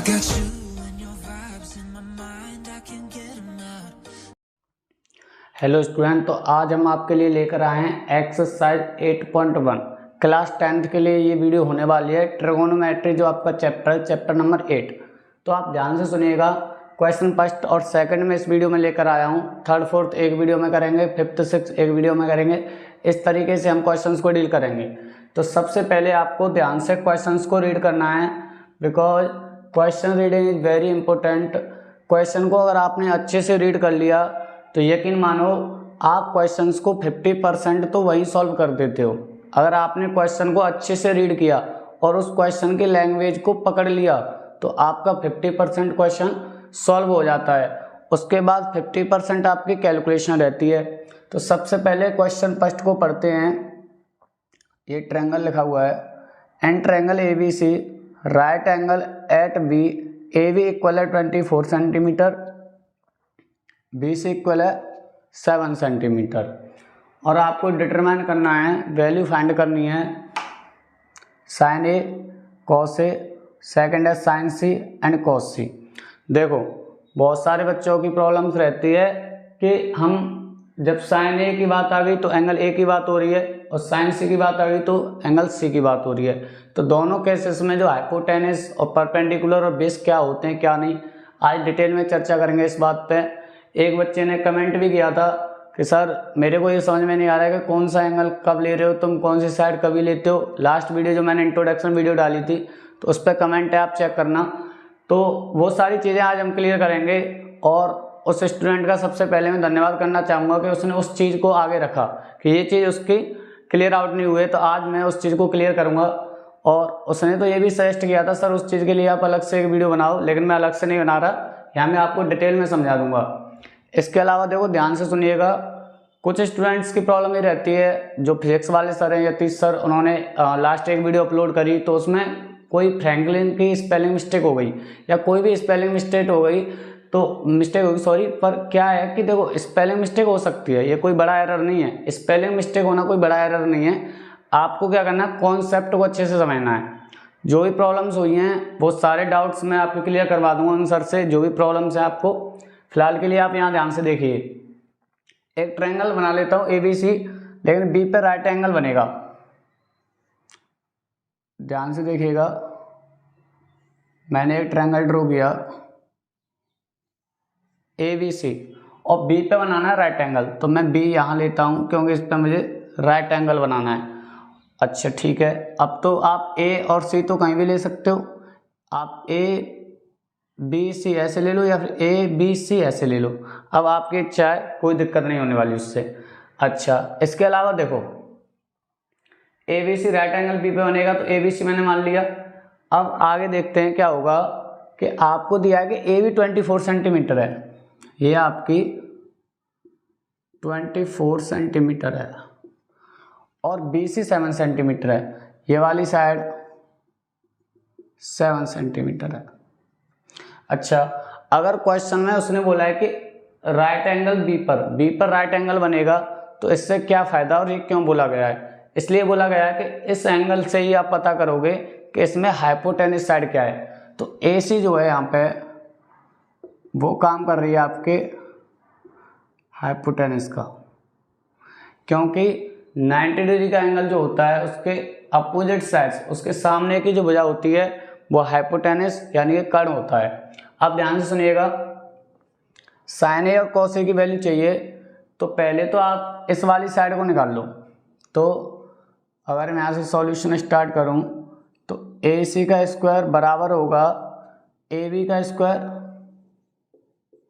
got you and your vibes in my mind, I can get them out. Hello student, तो आज हम आपके लिए लेकर आए हैं एक्सरसाइज 8.1 क्लास 10th के लिए। ये वीडियो होने वाली है ट्रिगोनोमेट्री, जो आपका चैप्टर नंबर 8। तो आप ध्यान से सुनिएगा। क्वेश्चन फर्स्ट और सेकंड में इस वीडियो में लेकर आया हूँ, थर्ड फोर्थ एक वीडियो में करेंगे, फिफ्थ सिक्स एक वीडियो में करेंगे। इस तरीके से हम क्वेश्चंस को डील करेंगे। तो सबसे पहले आपको ध्यान से क्वेश्चंस को रीड करना है, because question reading is very important. Question को अगर आपने अच्छे से रीड कर लिया तो यकीन मानो आप क्वेश्चंस को 50% तो वहीं सॉल्व कर देते हो। अगर आपने क्वेश्चन को अच्छे से रीड किया और उस क्वेश्चन की लैंग्वेज को पकड़ लिया तो आपका 50% क्वेश्चन सॉल्व हो जाता है। उसके बाद 50% आपकी कैलकुलेशन रहती है। तो सबसे पहले क्वेश्चन फर्स्ट को पढ़ते हैं। ये ट्रायंगल लिखा हुआ है, in triangle A B C, right angle at B, A B equal है 24 सेंटीमीटर, बी सी इक्वल है 7 सेंटीमीटर। और आपको डिटरमाइन करना है, वैल्यू फाइंड करनी है sign A cos A, second है साइन सी एंड कॉस सी। देखो बहुत सारे बच्चों की प्रॉब्लम्स रहती है कि हम जब साइन ए की बात आ गई तो एंगल ए की बात हो रही है, और साइन सी की बात आ गई तो एंगल सी की बात हो रही है। तो दोनों केसेस में जो हाइपोटेनस और परपेंडिकुलर और बेस क्या होते हैं क्या नहीं, आज डिटेल में चर्चा करेंगे इस बात पे। एक बच्चे ने कमेंट भी किया था कि सर मेरे को ये समझ में नहीं आ रहा है कि कौन सा एंगल कब ले रहे हो तुम, कौन सी साइड कभी लेते हो। लास्ट वीडियो जो मैंने इंट्रोडक्शन वीडियो डाली थी तो उस पर कमेंट है, आप चेक करना। तो वो सारी चीज़ें आज हम क्लियर करेंगे। और उस स्टूडेंट का सबसे पहले मैं धन्यवाद करना चाहूँगा कि उसने उस चीज़ को आगे रखा कि ये चीज़ उसकी क्लियर आउट नहीं हुई, तो आज मैं उस चीज़ को क्लियर करूँगा। और उसने तो ये भी सजेस्ट किया था सर उस चीज़ के लिए आप अलग से एक वीडियो बनाओ, लेकिन मैं अलग से नहीं बना रहा, यहाँ मैं आपको डिटेल में समझा दूँगा। इसके अलावा देखो ध्यान से सुनिएगा, कुछ स्टूडेंट्स की प्रॉब्लम ये रहती है, जो फिजिक्स वाले सर हैं यतीश सर, उन्होंने लास्ट एक वीडियो अपलोड करी तो उसमें कोई फ्रैंकलिन की स्पेलिंग मिस्टेक हो गई या कोई भी स्पेलिंग मिस्टेक हो गई, तो मिस्टेक होगी सॉरी। पर क्या है कि देखो स्पेलिंग मिस्टेक हो सकती है, ये कोई बड़ा एरर नहीं है। स्पेलिंग मिस्टेक होना कोई बड़ा एरर नहीं है। आपको क्या करना है, कॉन्सेप्ट को अच्छे से समझना है। जो भी प्रॉब्लम्स हुई हैं वो सारे डाउट्स मैं आपको क्लियर करवा दूंगा उन सर से, जो भी प्रॉब्लम्स हैं आपको। फिलहाल के लिए आप यहाँ ध्यान से देखिए, एक ट्रायंगल बना लेता हूँ ए बी सी, लेकिन बी पे राइट एंगल बनेगा। ध्यान से देखिएगा, मैंने एक ट्रायंगल ड्रॉ किया ए बी सी और बी पे बनाना है राइट एंगल, तो मैं बी यहाँ लेता हूँ क्योंकि इस पर मुझे राइट एंगल बनाना है। अच्छा ठीक है, अब तो आप ए और सी तो कहीं भी ले सकते हो, आप ए बी सी ऐसे ले लो या फिर ए बी सी ऐसे ले लो, अब आपकी इच्छा है, कोई दिक्कत नहीं होने वाली उससे। अच्छा इसके अलावा देखो A B C right angle B पे बनेगा, तो ए बी सी मैंने मान लिया। अब आगे देखते हैं क्या होगा कि आपको दिया है कि ए बी 24 सेंटीमीटर है, ये आपकी 24 सेंटीमीटर है, और बी सी 7 सेंटीमीटर है, ये वाली साइड 7 सेंटीमीटर है। अच्छा अगर क्वेश्चन में उसने बोला है कि राइट एंगल बी पर राइट एंगल बनेगा, तो इससे क्या फ़ायदा और ये क्यों बोला गया है? इसलिए बोला गया है कि इस एंगल से ही आप पता करोगे कि इसमें हाइपोटेनस साइड क्या है। तो ए सी जो है यहाँ पे वो काम कर रही है आपके हाइपोटेनस का, क्योंकि 90 डिग्री का एंगल जो होता है उसके अपोजिट साइड्स, उसके सामने की जो भुजा होती है वो हाइपोटेनस यानी कि कर्ण होता है। अब ध्यान से सुनिएगा, साइन ए और कॉस ए की वैल्यू चाहिए, तो पहले तो आप इस वाली साइड को निकाल लो। तो अगर मैं यहाँ से सॉल्यूशन स्टार्ट करूँ तो ए सी का स्क्वायर बराबर होगा ए बी का स्क्वायर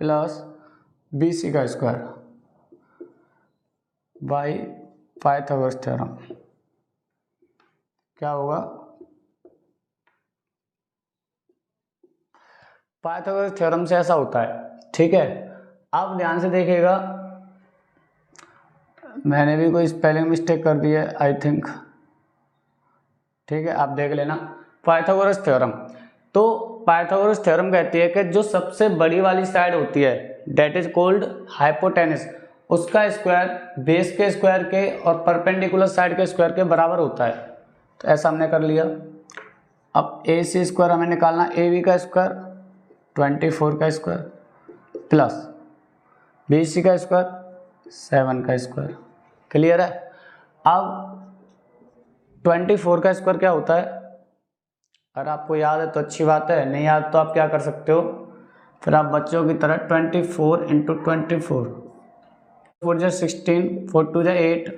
प्लस बी सी का स्क्वायर बाई पाइथागोरस थ्योरम। क्या होगा, पाइथागोरस थ्योरम से ऐसा होता है। ठीक है, अब ध्यान से देखिएगा, मैंने भी कोई स्पेलिंग मिस्टेक कर दी है आई थिंक, ठीक है आप देख लेना। पाइथागोरस थ्योरम, तो पाइथागोरस थ्योरम कहती है कि जो सबसे बड़ी वाली साइड होती है डेट इज कॉल्ड हाइपोटेनस, उसका स्क्वायर बेस के स्क्वायर के और परपेंडिकुलर साइड के स्क्वायर के बराबर होता है। तो ऐसा हमने कर लिया। अब ए सी स्क्वायर हमें निकालना, ए बी का स्क्वायर 24 का स्क्वायर प्लस बी सी का स्क्वायर 7 का स्क्वायर। क्लियर है। अब 24 का स्क्वायर क्या होता है, अगर आपको याद है तो अच्छी बात है, नहीं याद तो आप क्या कर सकते हो, फिर आप बच्चों की तरह 24 इंटू 24, 4 जा 16, 4 2 जा 8,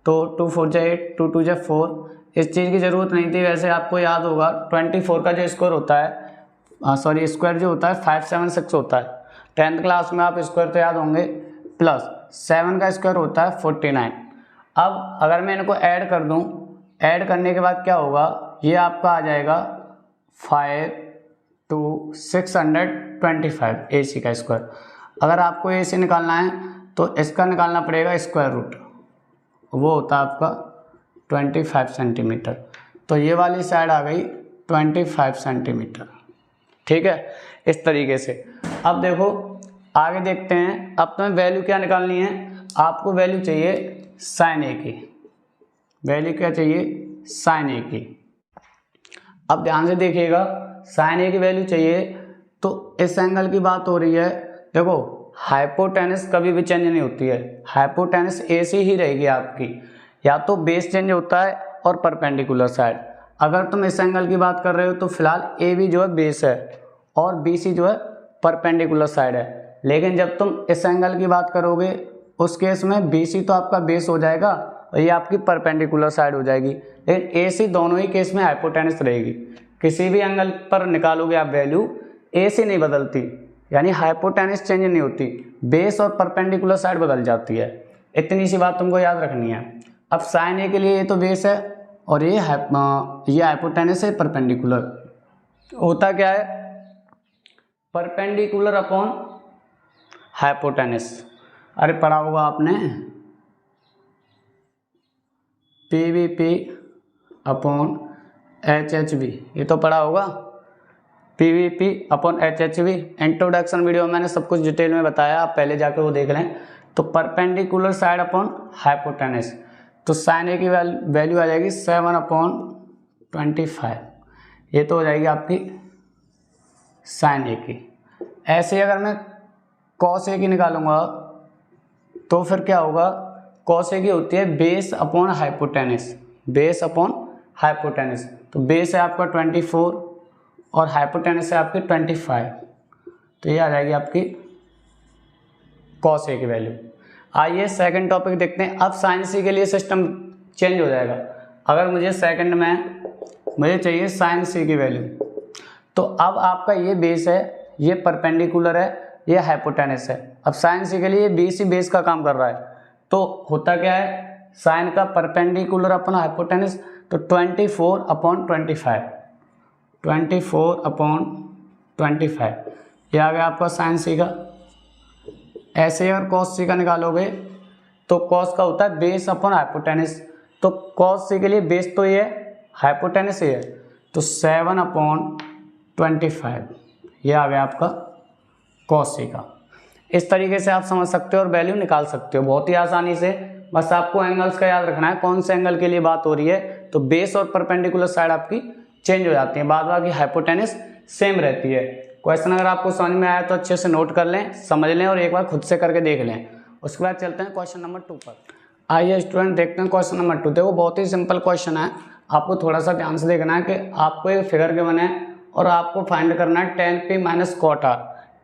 तो 2 4 जा 8, 2 2 जा 4। इस चीज़ की ज़रूरत नहीं थी, वैसे आपको याद होगा 24 का जो स्क्वायर होता है, सॉरी स्क्वायर जो होता है 576 होता है। 10th क्लास में आप स्क्वायर तो याद होंगे। प्लस 7 का स्क्वायर होता है 49। अब अगर मैं इनको ऐड कर दूं, ऐड करने के बाद क्या होगा, ये आपका आ जाएगा 5 to 625 ए सी का स्क्वायर। अगर आपको ए सी निकालना है तो इसका निकालना पड़ेगा स्क्वायर रूट, वो होता है आपका 25 सेंटीमीटर। तो ये वाली साइड आ गई 25 सेंटीमीटर। ठीक है, इस तरीके से। अब देखो आगे देखते हैं। अब तुम्हें वैल्यू क्या निकालनी है, आपको वैल्यू चाहिए साइन ए की। वैल्यू क्या चाहिए, साइन ए की। अब ध्यान से देखिएगा, साइन ए की वैल्यू चाहिए तो इस एंगल की बात हो रही है। देखो हाइपोटेनस कभी भी चेंज नहीं होती है, हाइपोटेनस ए सी ही रहेगी आपकी, या तो बेस चेंज होता है और परपेंडिकुलर साइड। अगर तुम इस एंगल की बात कर रहे हो तो फिलहाल ए बी जो है बेस है और बी सी जो है परपेंडिकुलर साइड है। लेकिन जब तुम इस एंगल की बात करोगे उस केस में बी सी तो आपका बेस हो जाएगा और ये आपकी परपेंडिकुलर साइड हो जाएगी। लेकिन ए सी दोनों ही केस में हाइपोटेनस रहेगी। किसी भी एंगल पर निकालोगे आप वैल्यू, ए सी नहीं बदलती, यानी हाइपोटेनस चेंज नहीं होती, बेस और परपेंडिकुलर साइड बदल जाती है। इतनी सी बात तुमको याद रखनी है। अब साइन ए के लिए ये तो बेस है और ये हाइपोटेनस है परपेंडिकुलर। होता क्या है, परपेंडिकुलर अपॉन हाइपोटेनस। अरे पढ़ा होगा आपने, P V P upon H H we, ये तो पढ़ा होगा। P V P upon H H we introduction video में मैंने सब कुछ डिटेल में बताया, आप पहले जाकर वो देख लें। तो परपेंडिकुलर साइड अपॉन हाइपोटेनस, तो साइन ए की वैल्यू आ जाएगी 7/25। ये तो हो जाएगी आपकी साइन ए की। ऐसे अगर मैं कॉस ए की निकालूंगा तो फिर क्या होगा, कॉस ए की होती है base upon hypotenuse, base upon hypotenuse. तो बेस है आपका 24 और हाइपोटेनस है आपकी 25, तो ये आ जाएगी आपकी कॉस ए की वैल्यू। आइए सेकंड टॉपिक देखते हैं। अब साइन सी के लिए सिस्टम चेंज हो जाएगा। अगर मुझे सेकंड में मुझे चाहिए साइन सी की वैल्यू, तो अब आपका ये बेस है, ये परपेंडिकुलर है, ये हाइपोटेनस है। अब साइन सी के लिए बी सी बेस का काम कर रहा है, तो होता क्या है, साइन का परपेंडिकुलर अपॉन हाइपोटेनस, तो 24/25, 24/25 ये आ गया आपका साइन सी का। ऐसे अगर कॉस सी का निकालोगे तो कॉस का होता है बेस अपॉन हाइपोटेनस, तो कॉस सी के लिए बेस तो ये है, हाइपोटेनस ये है, तो 7/25 ये आ गया आपका कॉस सी का। इस तरीके से आप समझ सकते हो और वैल्यू निकाल सकते हो बहुत ही आसानी से। बस आपको एंगल्स का याद रखना है, कौन से एंगल के लिए बात हो रही है। तो बेस और परपेंडिकुलर साइड आपकी चेंज हो जाती है, बाद बाकी हाइपोटेनस सेम रहती है। क्वेश्चन अगर आपको समझ में आया तो अच्छे से नोट कर लें, समझ लें और एक बार खुद से करके देख लें। उसके बाद चलते हैं क्वेश्चन नंबर 2 पर। आइए स्टूडेंट देखते हैं क्वेश्चन नंबर 2। देखो बहुत ही सिंपल क्वेश्चन है, आपको थोड़ा सा ध्यान से देखना है कि आपको एक फिगर के बने और आपको फाइंड करना है tan p minus cot R,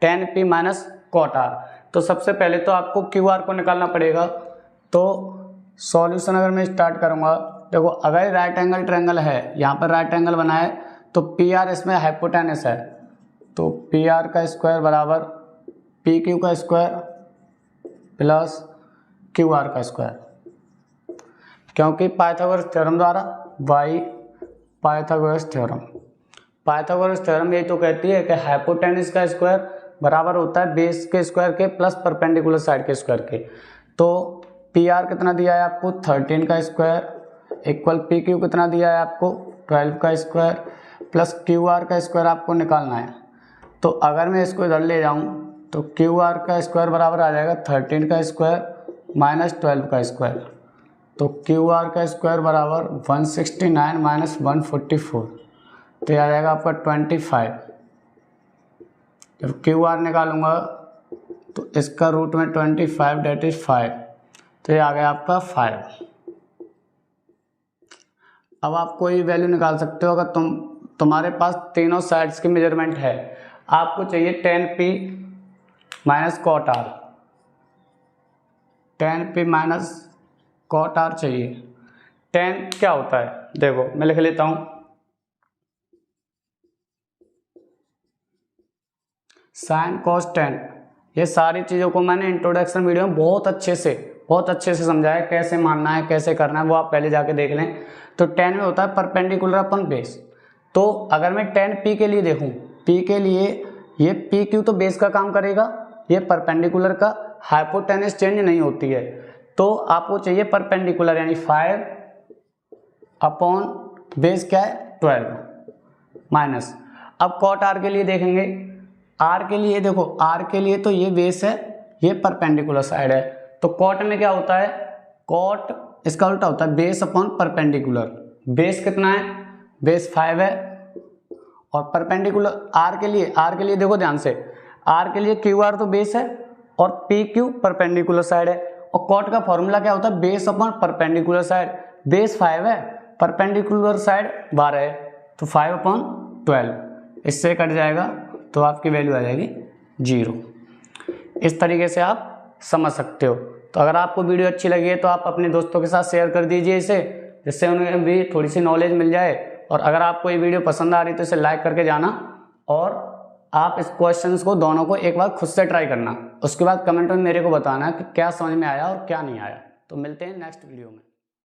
tan p minus cot R. तो सबसे पहले तो आपको क्यू आर को निकालना पड़ेगा। तो सॉल्यूशन अगर मैं स्टार्ट करूँगा, देखो अगर राइट एंगल ट्रायंगल है, यहाँ पर राइट एंगल बना है, तो पी आर इसमें हाइपोटेनस है, तो पी आर का स्क्वायर बराबर पी क्यू का स्क्वायर प्लस क्यू आर का स्क्वायर, क्योंकि पाइथागोरस थ्योरम द्वारा by Pythagoras theorem. Pythagoras theorem ये तो कहती है कि हाइपोटेनस का स्क्वायर बराबर होता है बेस के स्क्वायर के प्लस परपेंडिकुलर साइड के स्क्वायर के। तो पी आर कितना दिया है आपको 13 का स्क्वायर इक्वल पी क्यू कितना दिया है आपको 12 का स्क्वायर प्लस क्यू आर का स्क्वायर आपको निकालना है। तो अगर मैं इसको इधर ले जाऊं तो क्यू आर का स्क्वायर बराबर आ जाएगा 13 का स्क्वायर माइनस 12 का स्क्वायर, तो क्यू आर का स्क्वायर बराबर 169 माइनस 144, तो ये आ जाएगा आपका 25। जब क्यू आर निकालूंगा तो इसका रूट में 25 डेट इज 5, तो ये आ गया आपका 5। अब आप कोई वैल्यू निकाल सकते हो। अगर तुम्हारे पास तीनों साइड्स की मेजरमेंट है, आपको चाहिए 10p minus cot R, 10p minus cot R चाहिए। 10 क्या होता है, देखो मैं लिख लेता हूँ, साइन कॉस 10। ये सारी चीज़ों को मैंने इंट्रोडक्शन वीडियो में बहुत अच्छे से समझाया, कैसे मानना है कैसे करना है, वो आप पहले जाके देख लें। तो 10 में होता है परपेंडिकुलर अपन बेस। तो अगर मैं 10p के लिए देखूं, p के लिए ये pq तो बेस का काम करेगा, ये परपेंडिकुलर का, हाइपोटेनस चेंज नहीं होती है। तो आपको चाहिए परपेंडिकुलर, यानी 5 अपॉन बेस क्या है 12 माइनस। अब कॉट आर के लिए देखेंगे, आर के लिए देखो, आर के लिए तो ये बेस है, ये परपेंडिकुलर साइड है। तो कॉट में क्या होता है, कॉट इसका उल्टा होता है, बेस अपॉन परपेंडिकुलर। बेस कितना है, बेस 5 है, और परपेंडिकुलर आर के लिए देखो ध्यान से, आर के लिए क्यू आर तो बेस है और पी क्यू परपेंडिकुलर साइड है। और कॉट का फॉर्मूला क्या होता है, base upon perpendicular side. Base 5 है, परपेंडिकुलर साइड 12 है, तो 5 अपॉन 12, इससे कट जाएगा तो आपकी वैल्यू आ जाएगी 0। इस तरीके से आप समझ सकते हो। तो अगर आपको वीडियो अच्छी लगी है तो आप अपने दोस्तों के साथ शेयर कर दीजिए इसे, जिससे उन्हें भी थोड़ी सी नॉलेज मिल जाए। और अगर आपको ये वीडियो पसंद आ रही है तो इसे लाइक करके जाना, और आप इस क्वेश्चंस को दोनों को एक बार खुद से ट्राई करना। उसके बाद कमेंट में मेरे को बताना कि क्या समझ में आया और क्या नहीं आया। तो मिलते हैं नेक्स्ट वीडियो में।